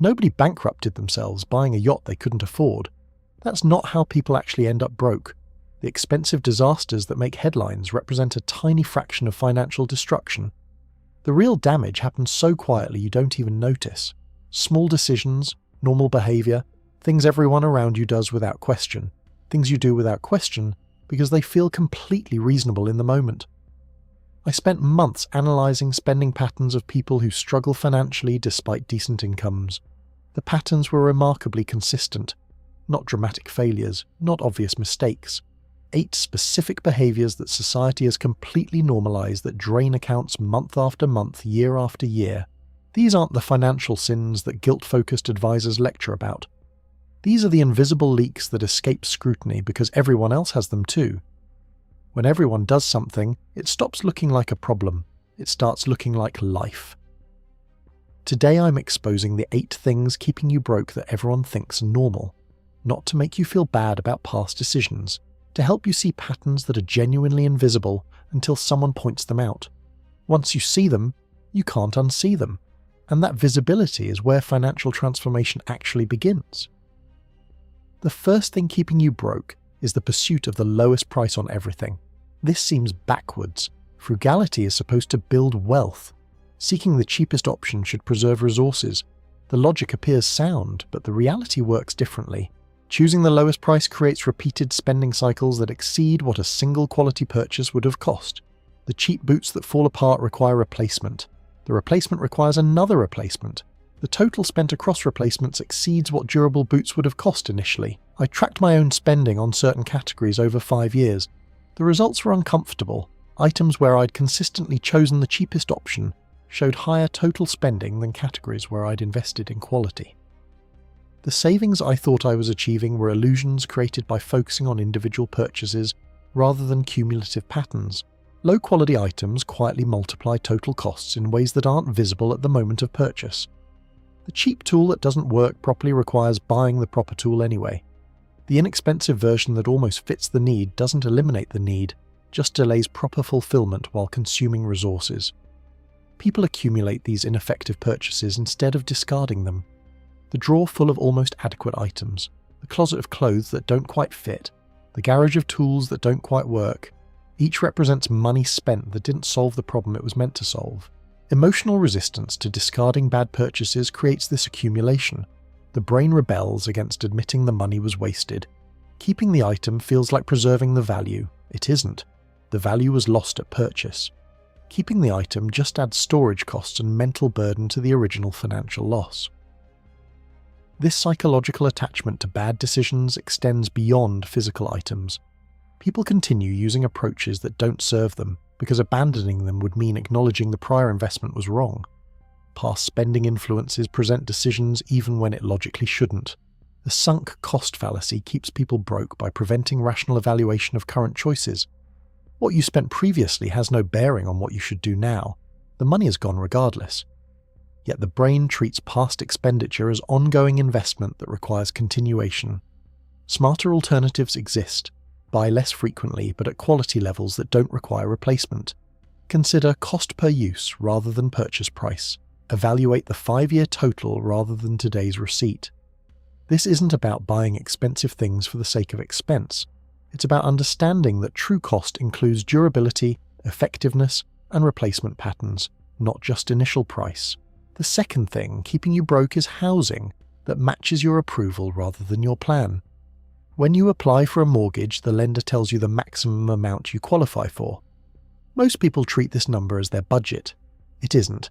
Nobody bankrupted themselves buying a yacht they couldn't afford. That's not how people actually end up broke. The expensive disasters that make headlines represent a tiny fraction of financial destruction. The real damage happens so quietly you don't even notice. Small decisions, normal behavior, things everyone around you does without question. Things you do without question because they feel completely reasonable in the moment. I spent months analysing spending patterns of people who struggle financially despite decent incomes. The patterns were remarkably consistent. Not dramatic failures, not obvious mistakes. 8 specific behaviours that society has completely normalised that drain accounts month after month, year after year. These aren't the financial sins that guilt-focused advisors lecture about. These are the invisible leaks that escape scrutiny because everyone else has them too. When everyone does something, it stops looking like a problem. It starts looking like life. Today I'm exposing the 8 things keeping you broke that everyone thinks normal. Not to make you feel bad about past decisions, to help you see patterns that are genuinely invisible until someone points them out. Once you see them, you can't unsee them. And that visibility is where financial transformation actually begins. The first thing keeping you broke is the pursuit of the lowest price on everything. This seems backwards. Frugality is supposed to build wealth. Seeking the cheapest option should preserve resources. The logic appears sound, but the reality works differently. Choosing the lowest price creates repeated spending cycles that exceed what a single quality purchase would have cost. The cheap boots that fall apart require replacement. The replacement requires another replacement. The total spent across replacements exceeds what durable boots would have cost initially. I tracked my own spending on certain categories over 5 years. The results were uncomfortable. Items where I'd consistently chosen the cheapest option showed higher total spending than categories where I'd invested in quality. The savings I thought I was achieving were illusions created by focusing on individual purchases rather than cumulative patterns. Low-quality items quietly multiply total costs in ways that aren't visible at the moment of purchase. The cheap tool that doesn't work properly requires buying the proper tool anyway. The inexpensive version that almost fits the need doesn't eliminate the need, just delays proper fulfillment while consuming resources. People accumulate these ineffective purchases instead of discarding them. The drawer full of almost adequate items, the closet of clothes that don't quite fit, the garage of tools that don't quite work. Each represents money spent that didn't solve the problem it was meant to solve. Emotional resistance to discarding bad purchases creates this accumulation. The brain rebels against admitting the money was wasted. Keeping the item feels like preserving the value. It isn't. The value was lost at purchase. Keeping the item just adds storage costs and mental burden to the original financial loss. This psychological attachment to bad decisions extends beyond physical items. People continue using approaches that don't serve them because abandoning them would mean acknowledging the prior investment was wrong. Past spending influences present decisions even when it logically shouldn't. The sunk cost fallacy keeps people broke by preventing rational evaluation of current choices. What you spent previously has no bearing on what you should do now. The money is gone regardless. Yet the brain treats past expenditure as ongoing investment that requires continuation. Smarter alternatives exist. Buy less frequently but at quality levels that don't require replacement. Consider cost per use rather than purchase price. Evaluate the 5-year total rather than today's receipt. This isn't about buying expensive things for the sake of expense. It's about understanding that true cost includes durability, effectiveness, and replacement patterns, not just initial price. The second thing keeping you broke is housing that matches your approval rather than your plan. When you apply for a mortgage, the lender tells you the maximum amount you qualify for. Most people treat this number as their budget. It isn't.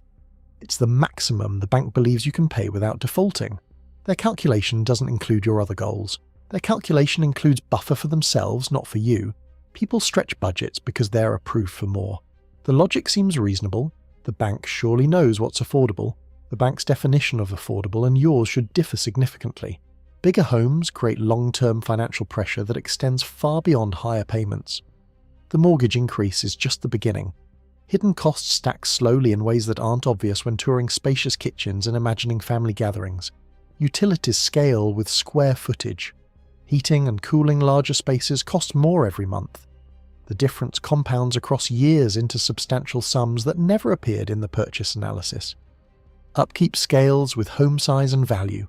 It's the maximum the bank believes you can pay without defaulting. Their calculation doesn't include your other goals. Their calculation includes buffer for themselves, not for you. People stretch budgets because they're approved for more. The logic seems reasonable. The bank surely knows what's affordable. The bank's definition of affordable and yours should differ significantly. Bigger homes create long-term financial pressure that extends far beyond higher payments. The mortgage increase is just the beginning. Hidden costs stack slowly in ways that aren't obvious when touring spacious kitchens and imagining family gatherings. Utilities scale with square footage. Heating and cooling larger spaces cost more every month. The difference compounds across years into substantial sums that never appeared in the purchase analysis. Upkeep scales with home size and value.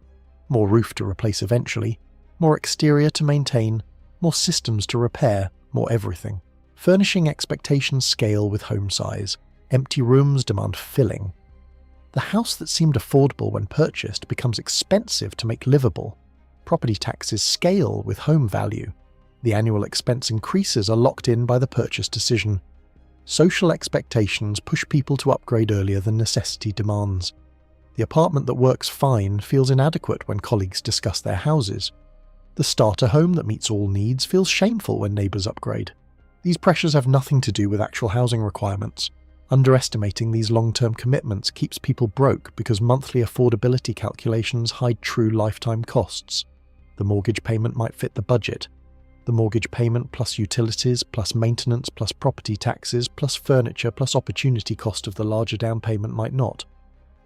More roof to replace eventually, more exterior to maintain, more systems to repair, more everything. Furnishing expectations scale with home size. Empty rooms demand filling. The house that seemed affordable when purchased becomes expensive to make livable. Property taxes scale with home value. The annual expense increases are locked in by the purchase decision. Social expectations push people to upgrade earlier than necessity demands. The apartment that works fine feels inadequate when colleagues discuss their houses. The starter home that meets all needs feels shameful when neighbours upgrade. These pressures have nothing to do with actual housing requirements. Underestimating these long-term commitments keeps people broke because monthly affordability calculations hide true lifetime costs. The mortgage payment might fit the budget. The mortgage payment plus utilities, plus maintenance, plus property taxes, plus furniture, plus opportunity cost of the larger down payment might not.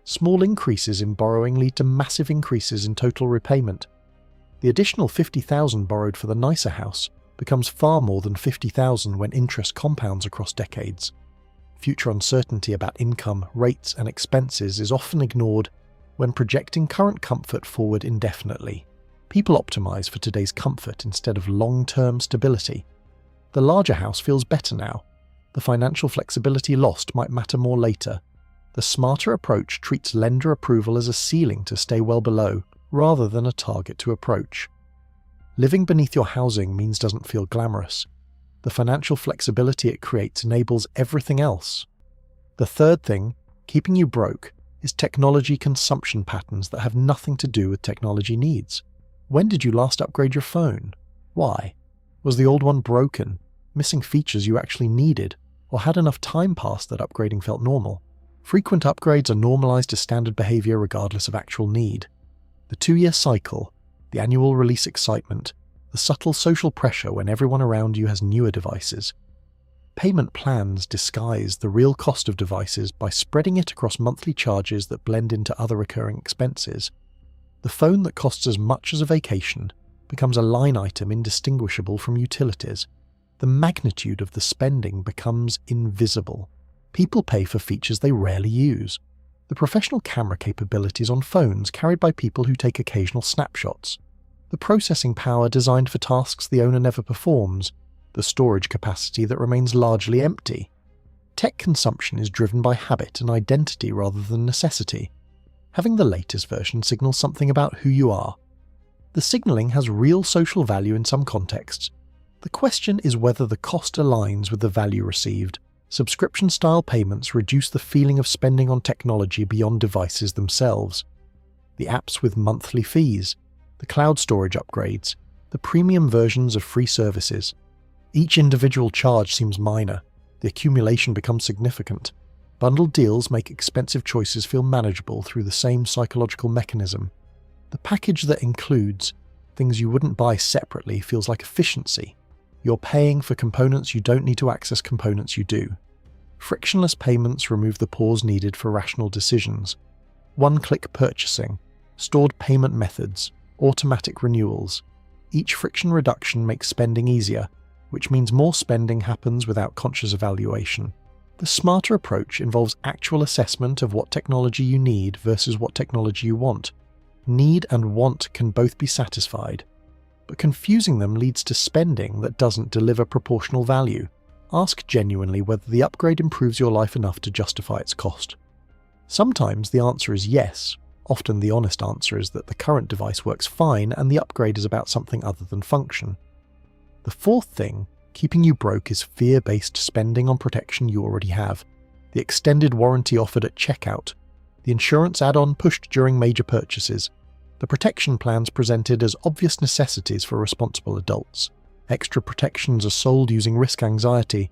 Small increases in borrowing lead to massive increases in total repayment. The additional $50,000 borrowed for the nicer house becomes far more than $50,000 when interest compounds across decades. Future uncertainty about income, rates, and expenses is often ignored when projecting current comfort forward indefinitely. People optimize for today's comfort instead of long-term stability. The larger house feels better now. The financial flexibility lost might matter more later. The smarter approach treats lender approval as a ceiling to stay well below, rather than a target to approach. Living beneath your housing means doesn't feel glamorous. The financial flexibility it creates enables everything else. The third thing, keeping you broke, is technology consumption patterns that have nothing to do with technology needs. When did you last upgrade your phone? Why? Was the old one broken, missing features you actually needed, or had enough time passed that upgrading felt normal? Frequent upgrades are normalized as standard behavior regardless of actual need. The 2-year cycle, the annual release excitement, the subtle social pressure when everyone around you has newer devices. Payment plans disguise the real cost of devices by spreading it across monthly charges that blend into other recurring expenses. The phone that costs as much as a vacation becomes a line item indistinguishable from utilities. The magnitude of the spending becomes invisible. People pay for features they rarely use. The professional camera capabilities on phones carried by people who take occasional snapshots. The processing power designed for tasks the owner never performs. The storage capacity that remains largely empty. Tech consumption is driven by habit and identity rather than necessity. Having the latest version signals something about who you are. The signaling has real social value in some contexts. The question is whether the cost aligns with the value received. Subscription-style payments reduce the feeling of spending on technology beyond devices themselves. The apps with monthly fees, the cloud storage upgrades, the premium versions of free services. Each individual charge seems minor. The accumulation becomes significant. Bundled deals make expensive choices feel manageable through the same psychological mechanism. The package that includes things you wouldn't buy separately feels like efficiency. You're paying for components you don't need to access components you do. Frictionless payments remove the pause needed for rational decisions. One-click purchasing, stored payment methods, automatic renewals. Each friction reduction makes spending easier, which means more spending happens without conscious evaluation. The smarter approach involves actual assessment of what technology you need versus what technology you want. Need and want can both be satisfied, but confusing them leads to spending that doesn't deliver proportional value. Ask genuinely whether the upgrade improves your life enough to justify its cost. Sometimes the answer is yes. Often the honest answer is that the current device works fine and the upgrade is about something other than function. The fourth thing, keeping you broke, is fear-based spending on protection you already have. The extended warranty offered at checkout, the insurance add-on pushed during major purchases, the protection plans presented as obvious necessities for responsible adults. Extra protections are sold using risk anxiety.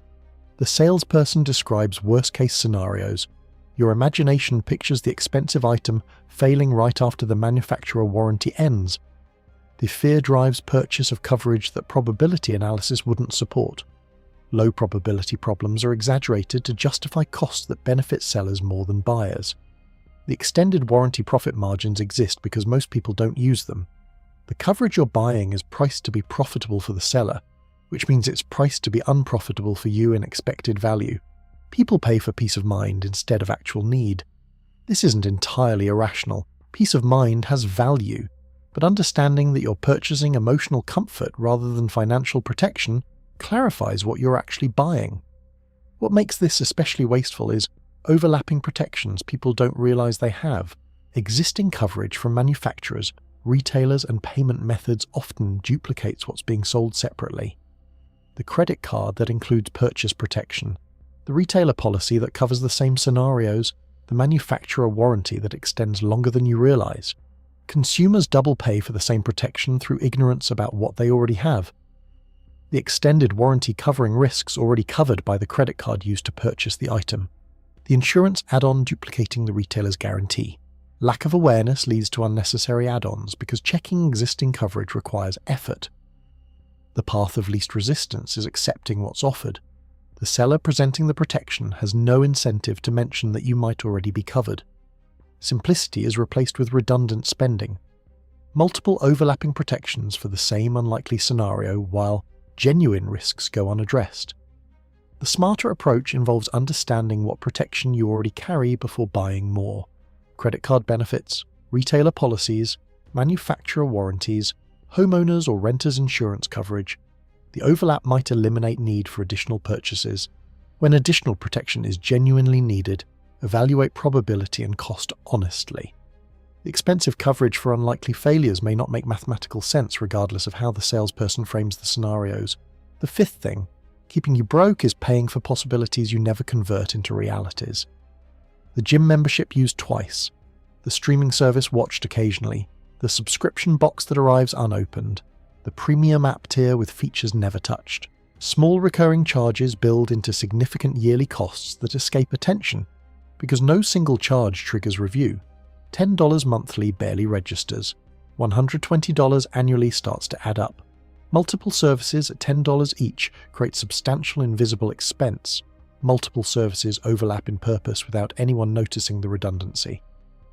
The salesperson describes worst-case scenarios. Your imagination pictures the expensive item failing right after the manufacturer warranty ends. The fear drives purchase of coverage that probability analysis wouldn't support. Low probability problems are exaggerated to justify costs that benefit sellers more than buyers. The extended warranty profit margins exist because most people don't use them. The coverage you're buying is priced to be profitable for the seller, which means it's priced to be unprofitable for you in expected value. People pay for peace of mind instead of actual need. This isn't entirely irrational. Peace of mind has value, but understanding that you're purchasing emotional comfort rather than financial protection clarifies what you're actually buying. What makes this especially wasteful is overlapping protections people don't realize they have. Existing coverage from manufacturers, retailers, and payment methods often duplicates what's being sold separately. The credit card that includes purchase protection, the retailer policy that covers the same scenarios, the manufacturer warranty that extends longer than you realize. Consumers double pay for the same protection through ignorance about what they already have. The extended warranty covering risks already covered by the credit card used to purchase the item. The insurance add-on duplicating the retailer's guarantee. Lack of awareness leads to unnecessary add-ons because checking existing coverage requires effort. The path of least resistance is accepting what's offered. The seller presenting the protection has no incentive to mention that you might already be covered. Simplicity is replaced with redundant spending. Multiple overlapping protections for the same unlikely scenario while genuine risks go unaddressed. The smarter approach involves understanding what protection you already carry before buying more. Credit card benefits, retailer policies, manufacturer warranties, homeowners or renters insurance coverage. The overlap might eliminate need for additional purchases. When additional protection is genuinely needed, evaluate probability and cost honestly. The expensive coverage for unlikely failures may not make mathematical sense regardless of how the salesperson frames the scenarios. The fifth thing, keeping you broke, is paying for possibilities you never convert into realities. The gym membership used twice, the streaming service watched occasionally, the subscription box that arrives unopened, the premium app tier with features never touched. Small recurring charges build into significant yearly costs that escape attention because no single charge triggers review. $10 monthly barely registers. $120 annually starts to add up. Multiple services at $10 each create substantial invisible expense. Multiple services overlap in purpose without anyone noticing the redundancy.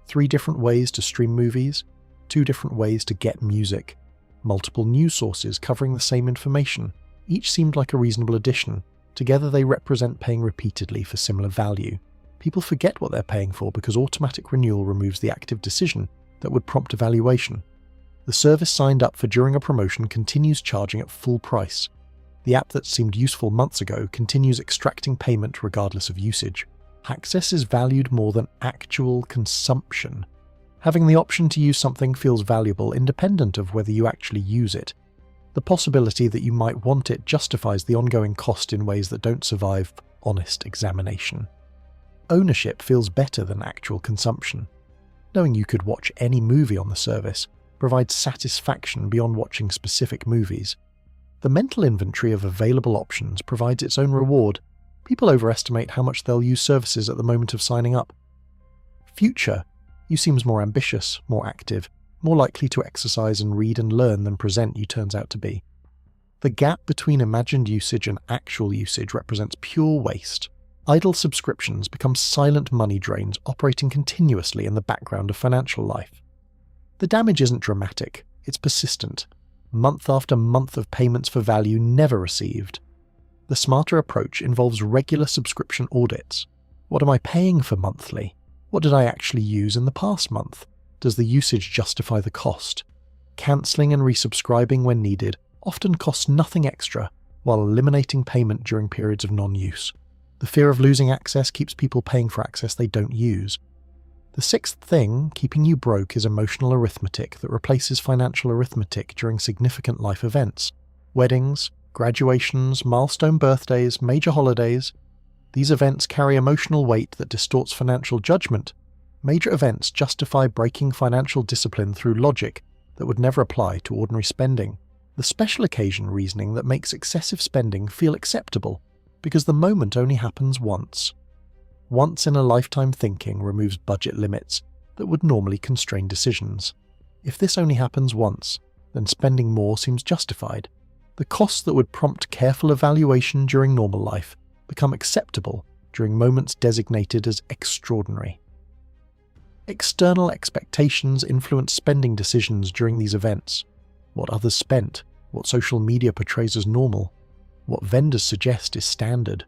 3 different ways to stream movies, 2 different ways to get music. Multiple news sources covering the same information. Each seemed like a reasonable addition. Together they represent paying repeatedly for similar value. People forget what they're paying for because automatic renewal removes the active decision that would prompt evaluation. The service signed up for during a promotion continues charging at full price. The app that seemed useful months ago continues extracting payment regardless of usage. Access is valued more than actual consumption. Having the option to use something feels valuable independent of whether you actually use it. The possibility that you might want it justifies the ongoing cost in ways that don't survive honest examination. Ownership feels better than actual consumption. Knowing you could watch any movie on the service provides satisfaction beyond watching specific movies. The mental inventory of available options provides its own reward. People overestimate how much they'll use services at the moment of signing up. Future, you seems more ambitious, more active, more likely to exercise and read and learn than present you turns out to be. The gap between imagined usage and actual usage represents pure waste. Idle subscriptions become silent money drains operating continuously in the background of financial life. The damage isn't dramatic, it's persistent. Month after month of payments for value never received. The smarter approach involves regular subscription audits. What am I paying for monthly? What did I actually use in the past month? Does the usage justify the cost? Cancelling and resubscribing when needed often costs nothing extra, while eliminating payment during periods of non-use. The fear of losing access keeps people paying for access they don't use. The sixth thing keeping you broke is emotional arithmetic that replaces financial arithmetic during significant life events. Weddings, graduations, milestone birthdays, major holidays. These events carry emotional weight that distorts financial judgment. Major events justify breaking financial discipline through logic that would never apply to ordinary spending. The special occasion reasoning that makes excessive spending feel acceptable because the moment only happens once. Once in a lifetime thinking removes budget limits that would normally constrain decisions. If this only happens once, then spending more seems justified. The costs that would prompt careful evaluation during normal life become acceptable during moments designated as extraordinary. External expectations influence spending decisions during these events. What others spent, what social media portrays as normal, what vendors suggest is standard.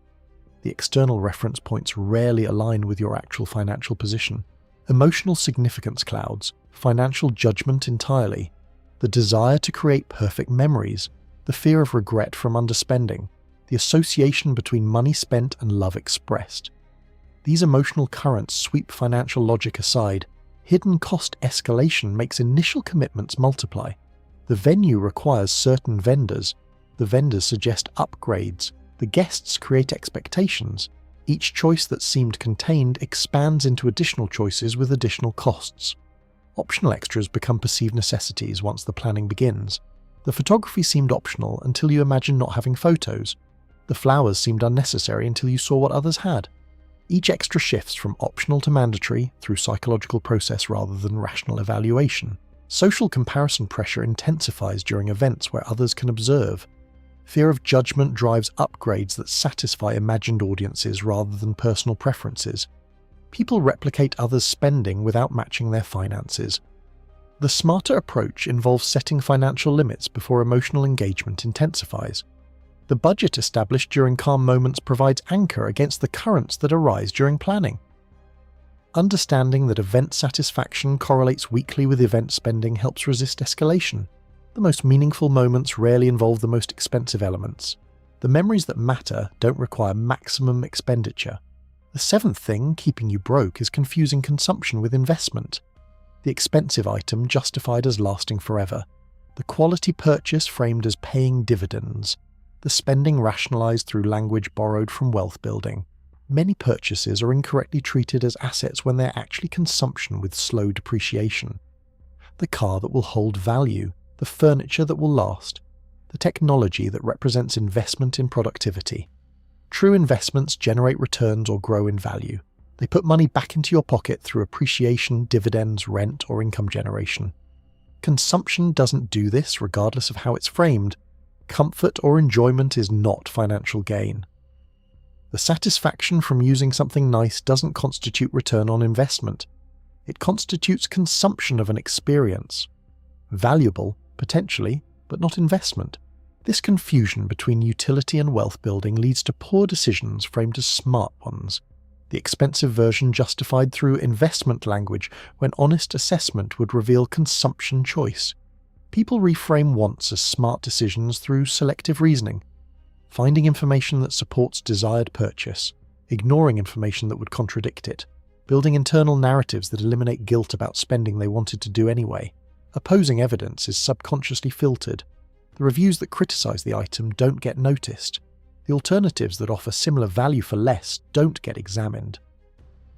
The external reference points rarely align with your actual financial position. Emotional significance clouds, financial judgment entirely, the desire to create perfect memories, the fear of regret from underspending, the association between money spent and love expressed. These emotional currents sweep financial logic aside. Hidden cost escalation makes initial commitments multiply. The venue requires certain vendors. The vendors suggest upgrades. The guests create expectations. Each choice that seemed contained expands into additional choices with additional costs. Optional extras become perceived necessities once the planning begins. The photography seemed optional until you imagined not having photos. The flowers seemed unnecessary until you saw what others had. Each extra shifts from optional to mandatory through psychological process rather than rational evaluation. Social comparison pressure intensifies during events where others can observe. Fear of judgment drives upgrades that satisfy imagined audiences rather than personal preferences. People replicate others' spending without matching their finances. The smarter approach involves setting financial limits before emotional engagement intensifies. The budget established during calm moments provides anchor against the currents that arise during planning. Understanding that event satisfaction correlates weakly with event spending helps resist escalation. The most meaningful moments rarely involve the most expensive elements. The memories that matter don't require maximum expenditure. The seventh thing keeping you broke is confusing consumption with investment. The expensive item justified as lasting forever. The quality purchase framed as paying dividends. The spending rationalized through language borrowed from wealth building. Many purchases are incorrectly treated as assets when they're actually consumption with slow depreciation. The car that will hold value, the furniture that will last, the technology that represents investment in productivity. True investments generate returns or grow in value. They put money back into your pocket through appreciation, dividends, rent, or income generation. Consumption doesn't do this regardless of how it's framed. Comfort or enjoyment is not financial gain. The satisfaction from using something nice doesn't constitute return on investment. It constitutes consumption of an experience. Valuable, potentially, but not investment. This confusion between utility and wealth building leads to poor decisions framed as smart ones. The expensive version justified through investment language when honest assessment would reveal consumption choice. People reframe wants as smart decisions through selective reasoning, finding information that supports desired purchase, ignoring information that would contradict it, building internal narratives that eliminate guilt about spending they wanted to do anyway. Opposing evidence is subconsciously filtered. The reviews that criticize the item don't get noticed. The alternatives that offer similar value for less don't get examined.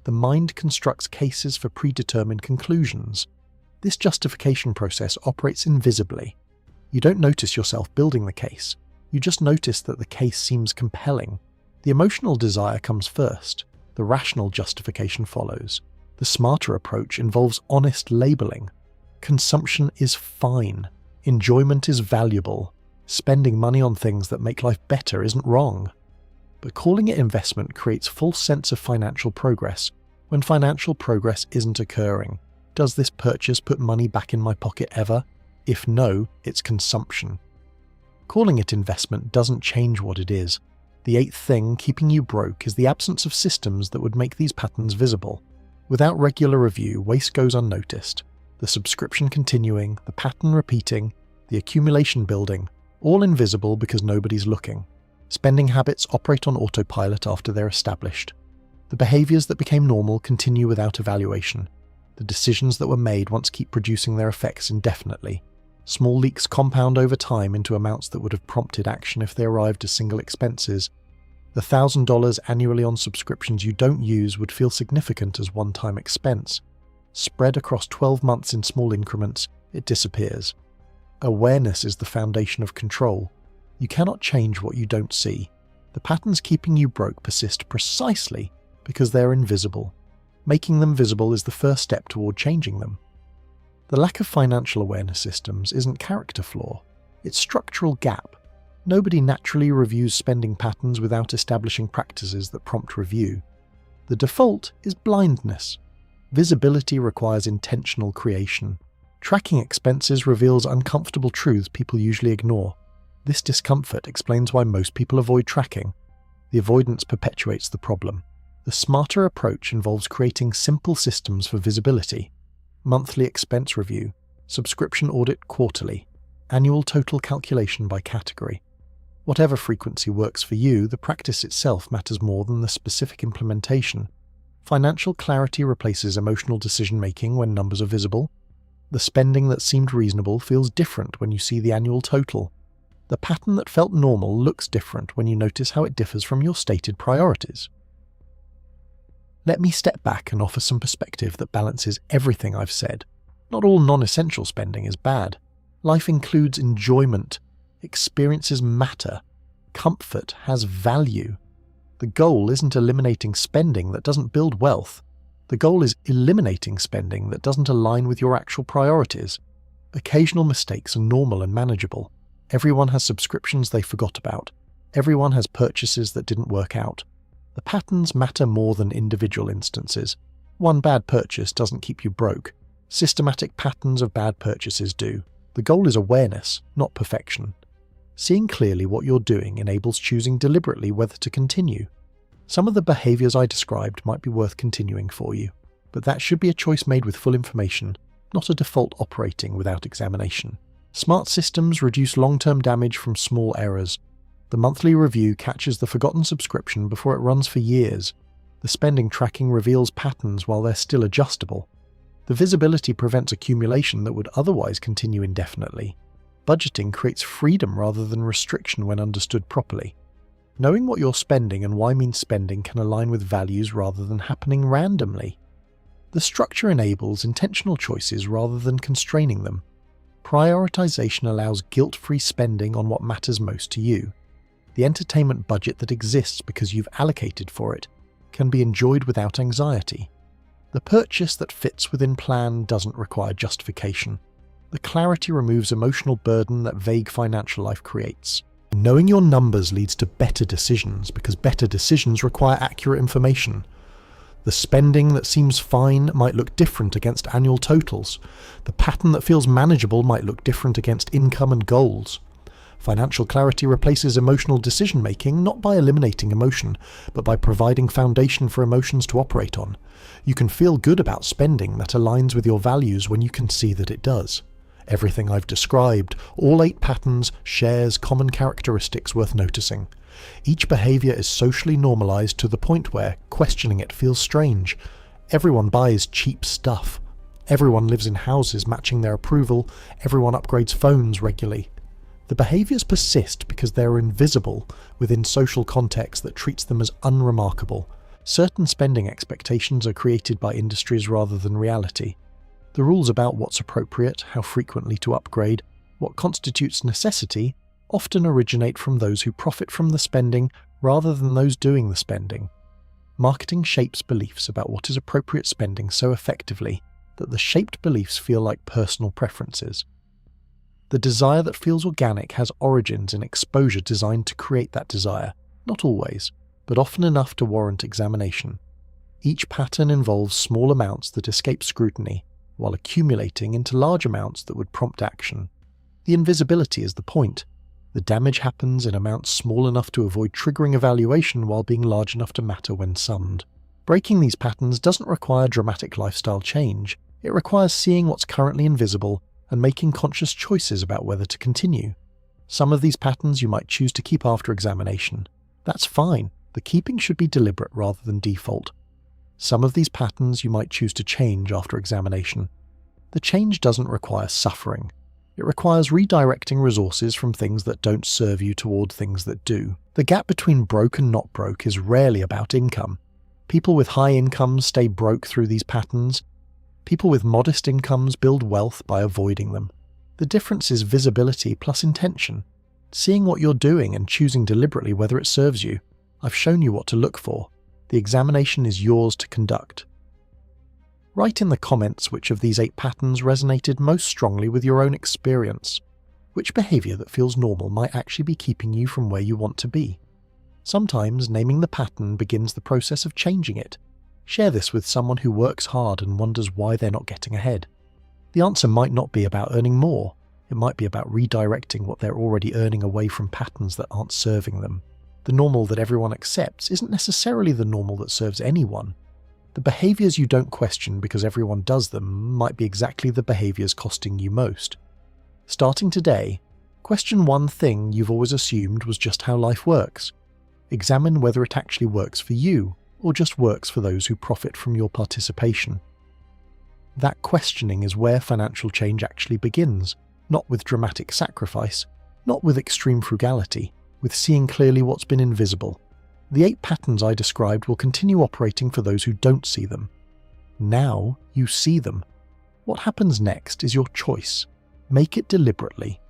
The mind constructs cases for predetermined conclusions. This justification process operates invisibly. You don't notice yourself building the case. You just notice that the case seems compelling. The emotional desire comes first. The rational justification follows. The smarter approach involves honest labeling. Consumption is fine. Enjoyment is valuable. Spending money on things that make life better isn't wrong. But calling it investment creates false sense of financial progress when financial progress isn't occurring. Does this purchase put money back in my pocket ever? If no, it's consumption. Calling it investment doesn't change what it is. The eighth thing keeping you broke is the absence of systems that would make these patterns visible. Without regular review, waste goes unnoticed. The subscription continuing, the pattern repeating, the accumulation building, all invisible because nobody's looking. Spending habits operate on autopilot after they're established. The behaviors that became normal continue without evaluation. The decisions that were made once keep producing their effects indefinitely. Small leaks compound over time into amounts that would have prompted action if they arrived as single expenses. The $1,000 annually on subscriptions you don't use would feel significant as one-time expense. Spread across 12 months in small increments, it disappears. Awareness is the foundation of control. You cannot change what you don't see. The patterns keeping you broke persist precisely because they're invisible. Making them visible is the first step toward changing them. The lack of financial awareness systems isn't character flaw, it's structural gap. Nobody naturally reviews spending patterns without establishing practices that prompt review. The default is blindness. Visibility requires intentional creation. Tracking expenses reveals uncomfortable truths people usually ignore. This discomfort explains why most people avoid tracking. The avoidance perpetuates the problem. The smarter approach involves creating simple systems for visibility: monthly expense review, subscription audit quarterly, annual total calculation by category. Whatever frequency works for you, the practice itself matters more than the specific implementation. Financial clarity replaces emotional decision-making when numbers are visible. The spending that seemed reasonable feels different when you see the annual total. The pattern that felt normal looks different when you notice how it differs from your stated priorities. Let me step back and offer some perspective that balances everything I've said. Not all non-essential spending is bad. Life includes enjoyment. Experiences matter. Comfort has value. The goal isn't eliminating spending that doesn't build wealth. The goal is eliminating spending that doesn't align with your actual priorities. Occasional mistakes are normal and manageable. Everyone has subscriptions they forgot about. Everyone has purchases that didn't work out. The patterns matter more than individual instances. One bad purchase doesn't keep you broke. Systematic patterns of bad purchases do. The goal is awareness, not perfection. Seeing clearly what you're doing enables choosing deliberately whether to continue. Some of the behaviors I described might be worth continuing for you, but that should be a choice made with full information, not a default operating without examination. Smart systems reduce long-term damage from small errors. The monthly review catches the forgotten subscription before it runs for years. The spending tracking reveals patterns while they're still adjustable. The visibility prevents accumulation that would otherwise continue indefinitely. Budgeting creates freedom rather than restriction when understood properly. Knowing what you're spending and why means spending can align with values rather than happening randomly. The structure enables intentional choices rather than constraining them. Prioritization allows guilt-free spending on what matters most to you. The entertainment budget that exists because you've allocated for it can be enjoyed without anxiety. The purchase that fits within plan doesn't require justification. The clarity removes emotional burden that vague financial life creates. Knowing your numbers leads to better decisions because better decisions require accurate information. The spending that seems fine might look different against annual totals. The pattern that feels manageable might look different against income and goals. Financial clarity replaces emotional decision-making not by eliminating emotion, but by providing foundation for emotions to operate on. You can feel good about spending that aligns with your values when you can see that it does. Everything I've described, all 8 patterns, shares common characteristics worth noticing. Each behavior is socially normalized to the point where questioning it feels strange. Everyone buys cheap stuff. Everyone lives in houses matching their approval. Everyone upgrades phones regularly. The behaviors persist because they are invisible within social context that treats them as unremarkable. Certain spending expectations are created by industries rather than reality. The rules about what's appropriate, how frequently to upgrade, what constitutes necessity, often originate from those who profit from the spending rather than those doing the spending. Marketing shapes beliefs about what is appropriate spending so effectively that the shaped beliefs feel like personal preferences. The desire that feels organic has origins in exposure designed to create that desire, not always, but often enough to warrant examination. Each pattern involves small amounts that escape scrutiny, while accumulating into large amounts that would prompt action. The invisibility is the point. The damage happens in amounts small enough to avoid triggering evaluation while being large enough to matter when summed. Breaking these patterns doesn't require dramatic lifestyle change. It requires seeing what's currently invisible and making conscious choices about whether to continue. Some of these patterns you might choose to keep after examination. That's fine. The keeping should be deliberate rather than default. Some of these patterns you might choose to change after examination. The change doesn't require suffering. It requires redirecting resources from things that don't serve you toward things that do. The gap between broke and not broke is rarely about income. People with high incomes stay broke through these patterns. People with modest incomes build wealth by avoiding them. The difference is visibility plus intention. Seeing what you're doing and choosing deliberately whether it serves you. I've shown you what to look for. The examination is yours to conduct. Write in the comments which of these 8 patterns resonated most strongly with your own experience. Which behavior that feels normal might actually be keeping you from where you want to be. Sometimes naming the pattern begins the process of changing it. Share this with someone who works hard and wonders why they're not getting ahead. The answer might not be about earning more. It might be about redirecting what they're already earning away from patterns that aren't serving them. The normal that everyone accepts isn't necessarily the normal that serves anyone. The behaviours you don't question because everyone does them might be exactly the behaviours costing you most. Starting today, question one thing you've always assumed was just how life works. Examine whether it actually works for you, or just works for those who profit from your participation. That questioning is where financial change actually begins, not with dramatic sacrifice, not with extreme frugality, with seeing clearly what's been invisible. The 8 patterns I described will continue operating for those who don't see them. Now you see them. What happens next is your choice. Make it deliberately.